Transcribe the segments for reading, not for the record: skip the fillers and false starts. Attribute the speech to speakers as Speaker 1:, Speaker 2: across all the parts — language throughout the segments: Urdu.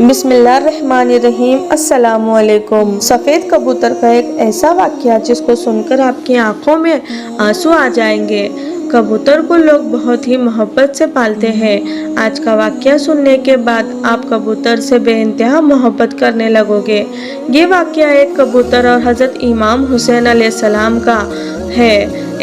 Speaker 1: بسم اللہ الرحمن الرحیم۔ السلام علیکم۔ سفید کبوتر کا ایک ایسا واقعہ جس کو سن کر آپ کی آنکھوں میں آنسو آ جائیں گے۔ کبوتر کو لوگ بہت ہی محبت سے پالتے ہیں۔ آج کا واقعہ سننے کے بعد آپ کبوتر سے بے انتہا محبت کرنے لگو گے۔ یہ واقعہ ایک کبوتر اور حضرت امام حسین علیہ السلام کا ہے۔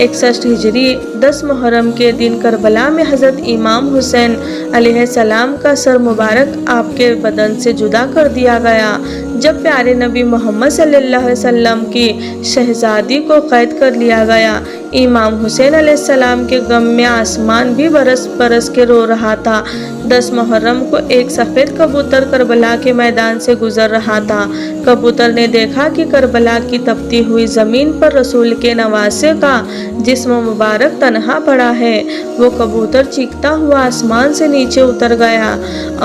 Speaker 1: 61 ہجری 10 محرم کے دن کربلا میں حضرت امام حسین علیہ السلام کا سر مبارک آپ کے بدن سے جدا کر دیا گیا جب پیارے نبی محمد صلی اللہ علیہ وسلم کی شہزادی کو قید کر لیا گیا۔ امام حسین علیہ السلام کے غم میں آسمان بھی برس برس کے رو رہا تھا۔ 10 محرم کو ایک سفید کبوتر کربلا کے میدان سے گزر رہا تھا۔ کبوتر نے دیکھا کہ کربلا کی تپتی ہوئی زمین پر رسول کے نواسے کا جسم مبارک تنہا پڑا ہے۔ وہ کبوتر چیختا ہوا آسمان سے نیچے اتر گیا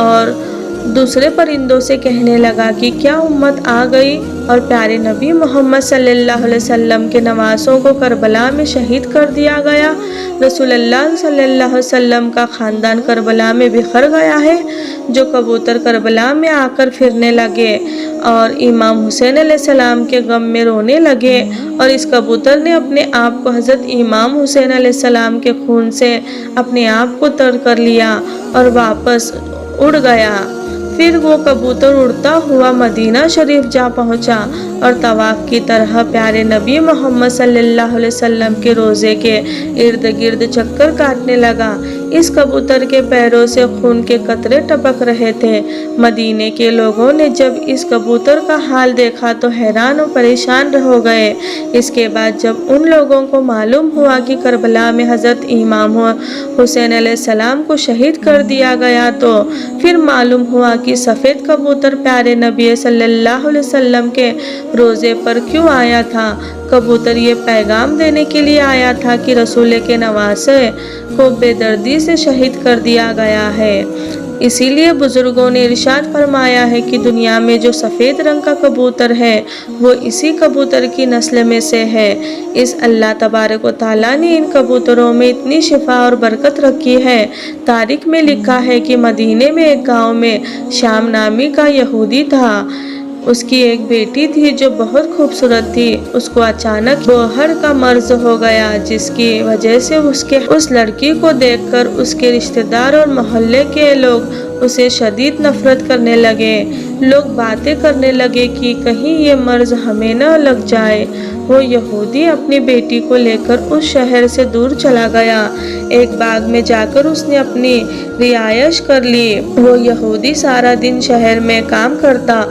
Speaker 1: اور دوسرے پرندوں سے کہنے لگا کہ کیا امت آ گئی اور پیارے نبی محمد صلی اللہ علیہ وسلم کے نواسوں کو کربلا میں شہید کر دیا گیا۔ رسول اللہ صلی اللہ علیہ وسلم کا خاندان کربلا میں بکھر گیا ہے۔ جو کبوتر کربلا میں آ کر پھرنے لگے اور امام حسین علیہ السلام کے غم میں رونے لگے، اور اس کبوتر نے اپنے آپ کو حضرت امام حسین علیہ السلام کے خون سے اپنے آپ کو تر کر لیا اور واپس اڑ گیا۔ پھر وہ کبوتر اڑتا ہوا مدینہ شریف جا پہنچا اور طواف کی طرح پیارے نبی محمد صلی اللہ علیہ وسلم کے روضے کے ارد گرد چکر کاٹنے لگا۔ اس کبوتر کے پیروں سے خون کے قطرے ٹپک رہے تھے۔ مدینے کے لوگوں نے جب اس کبوتر کا حال دیکھا تو حیران و پریشان ہو گئے۔ اس کے بعد جب ان لوگوں کو معلوم ہوا کہ کربلا میں حضرت امام حسین علیہ السلام کو شہید کر دیا گیا تو پھر معلوم ہوا کہ سفید کبوتر پیارے نبی صلی اللہ علیہ وسلم کے روزے پر کیوں آیا تھا۔ کبوتر یہ پیغام دینے کے لیے آیا تھا کہ رسول کے نواسے کو بے دردی سے شہید کر دیا گیا ہے۔ اسی لیے بزرگوں نے ارشاد فرمایا ہے کہ دنیا میں جو سفید رنگ کا کبوتر ہے وہ اسی کبوتر کی نسل میں سے ہے۔ اس اللہ تبارک و تعالیٰ نے ان کبوتروں میں اتنی شفا اور برکت رکھی ہے۔ تاریخ میں لکھا ہے کہ مدینے میں ایک گاؤں میں شام نامی کا یہودی تھا۔ اس کی ایک بیٹی تھی جو بہت خوبصورت تھی۔ اس کو اچانک بوہر کا مرض ہو گیا جس کی وجہ سے اس لڑکی کو دیکھ کر اس کے رشتہ دار اور محلے کے لوگ اسے شدید نفرت کرنے لگے۔ لوگ باتیں کرنے لگے کہ کہیں یہ مرض ہمیں نہ لگ جائے۔ وہ یہودی اپنی بیٹی کو لے کر اس شہر سے دور چلا گیا۔ ایک باغ میں جا کر اس نے اپنی رہائش کر لی۔ وہ یہودی سارا دن شہر میں کام کرتا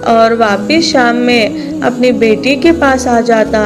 Speaker 1: اور واپس شام میں اپنی بیٹی کے پاس آ جاتا۔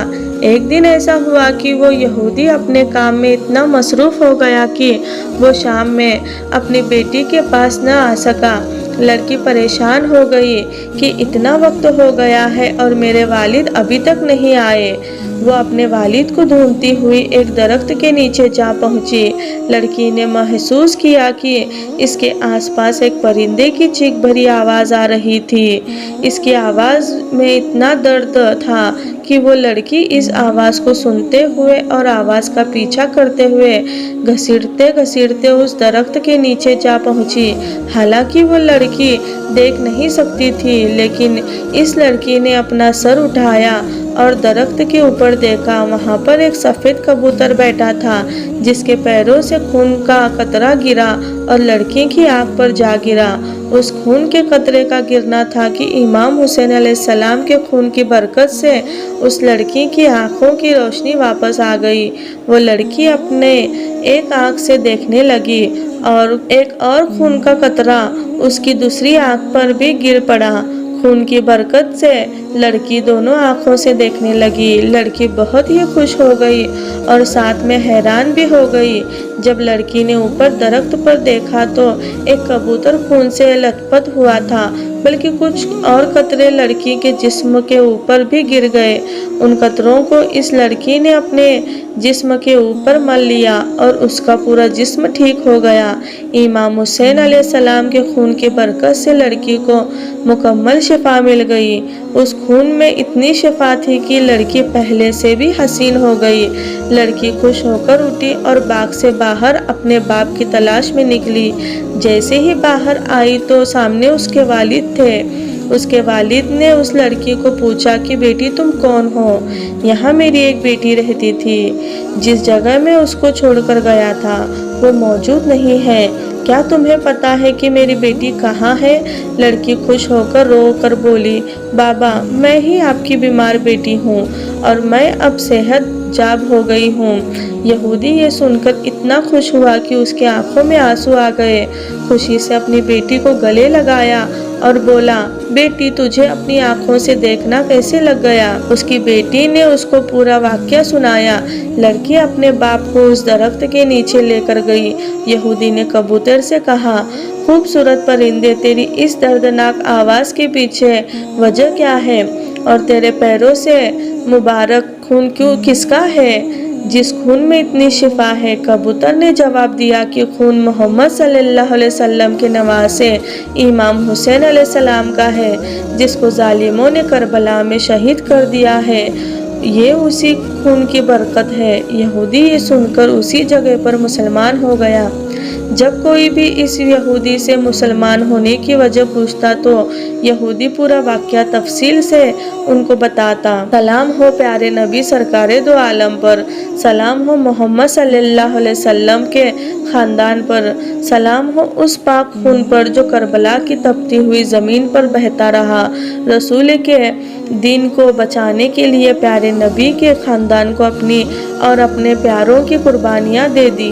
Speaker 1: ایک دن ایسا ہوا کہ وہ یہودی اپنے کام میں اتنا مصروف ہو گیا کہ وہ شام میں اپنی بیٹی کے پاس نہ آ سکا۔ لڑکی پریشان ہو گئی کہ اتنا وقت ہو گیا ہے اور میرے والد ابھی تک نہیں آئے۔ وہ اپنے والد کو ڈھونڈتی ہوئی ایک درخت کے نیچے جا پہنچی۔ لڑکی نے محسوس کیا کہ اس کے آس پاس ایک پرندے کی چیخ بھری آواز آ رہی تھی۔ اس کی آواز میں اتنا درد تھا کہ وہ لڑکی اس آواز کو سنتے ہوئے اور آواز کا پیچھا کرتے ہوئے گھسیٹتے گھسیٹتے اس درخت کے نیچے جا پہنچی۔ حالانکہ وہ لڑکی دیکھ نہیں سکتی تھی، لیکن اس لڑکی نے اپنا سر اٹھایا اور درخت کے اوپر دیکھا۔ وہاں پر ایک سفید کبوتر بیٹھا تھا جس کے پیروں سے خون کا قطرہ گرا اور لڑکی کی آنکھ پر جا گرا۔ اس خون کے قطرے کا گرنا تھا کہ امام حسین علیہ السلام کے خون کی برکت سے اس لڑکی کی آنکھوں کی روشنی واپس آ گئی۔ وہ لڑکی اپنے ایک آنکھ سے دیکھنے لگی اور ایک اور خون کا قطرہ اس کی دوسری آنکھ پر بھی گر پڑا۔ خون کی برکت سے لڑکی دونوں آنکھوں سے دیکھنے لگی۔ لڑکی بہت ہی خوش ہو گئی اور ساتھ میں حیران بھی ہو گئی۔ جب لڑکی نے اوپر درخت پر دیکھا تو ایک کبوتر خون سے لت پت ہوا تھا، بلکہ کچھ اور قطرے لڑکی کے جسم کے اوپر بھی گر گئے۔ ان قطروں کو اس لڑکی نے اپنے جسم کے اوپر مل لیا اور اس کا پورا جسم ٹھیک ہو گیا۔ امام حسین علیہ السلام کے خون کی برکت سے لڑکی کو مکمل شفا مل گئی۔ اس خون میں اتنی شفا تھی کہ لڑکی پہلے سے بھی حسین ہو گئی۔ لڑکی خوش ہو کر اٹھی اور باغ سے باہر اپنے باپ کی تلاش میں نکلی۔ جیسے ہی باہر آئی تو سامنے اس کے والد موجود تھے۔ اس کے والد نے اس لڑکی کو پوچھا کہ بیٹی تم کون ہو؟ یہاں میری ایک بیٹی رہتی تھی، جس جگہ میں اس کو چھوڑ کر گیا تھا وہ موجود نہیں ہے، کیا تمہیں پتا ہے کہ میری بیٹی کہاں ہے؟ لڑکی خوش ہو کر رو کر بولی، بابا میں ہی آپ کی بیمار بیٹی ہوں اور میں اب صحت یاب ہو گئی ہوں۔ یہودی یہ سن کر اتنا خوش ہوا کہ اس کی آنکھوں میں آنسو آ گئے، خوشی سے اپنی بیٹی کو گلے لگایا اور بولا، بیٹی تجھے اپنی آنکھوں سے دیکھنا کیسے لگ گیا؟ اس کی بیٹی نے اس کو پورا واقعہ سنایا۔ لڑکی اپنے باپ کو اس درخت کے نیچے لے کر گئی۔ یہودی نے کبوتر سے کہا، خوبصورت پرندے، تیری اس دردناک آواز کے پیچھے وجہ کیا ہے اور تیرے پیروں سے مبارک خون کس کا ہے جس خون میں اتنی شفا ہے؟ کبوتر نے جواب دیا کہ خون محمد صلی اللہ علیہ وسلم کے نواسے امام حسین علیہ السلام کا ہے، جس کو ظالموں نے کربلا میں شہید کر دیا ہے، یہ اسی خون کی برکت ہے۔ یہودی یہ سن کر اسی جگہ پر مسلمان ہو گیا۔ جب کوئی بھی اس یہودی سے مسلمان ہونے کی وجہ پوچھتا تو یہودی پورا واقعہ تفصیل سے ان کو بتاتا۔ سلام ہو پیارے نبی سرکار دو عالم پر، سلام ہو محمد صلی اللہ علیہ وسلم کے خاندان پر، سلام ہو اس پاک خون پر جو کربلا کی تپتی ہوئی زمین پر بہتا رہا۔ رسول کے دین کو بچانے کے لیے پیارے نبی کے خاندان کو اپنی اور اپنے پیاروں کی قربانیاں دے دی۔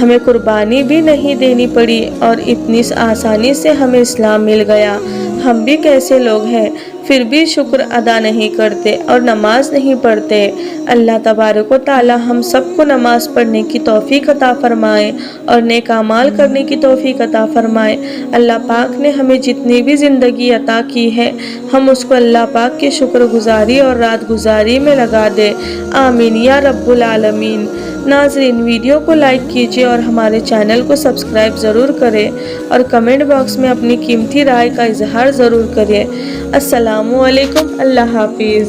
Speaker 1: ہمیں قربانی بھی نہیں دینی پڑی اور اتنی آسانی سے ہمیں اسلام مل گیا۔ ہم بھی کیسے لوگ ہیں، پھر بھی شکر ادا نہیں کرتے اور نماز نہیں پڑھتے۔ اللہ تبارک و تعالی ہم سب کو نماز پڑھنے کی توفیق عطا فرمائے اور نیک اعمال کرنے کی توفیق عطا فرمائے۔ اللہ پاک نے ہمیں جتنی بھی زندگی عطا کی ہے، ہم اس کو اللہ پاک کے شکر گزاری اور رات گزاری میں لگا دے، آمین یا رب العالمین۔ ناظرین، ویڈیو کو لائک کیجیے اور ہمارے چینل کو سبسکرائب ضرور کریں اور کمنٹ باکس میں اپنی قیمتی رائے کا اظہار ضرور کریں۔ السلام علیکم، اللہ حافظ۔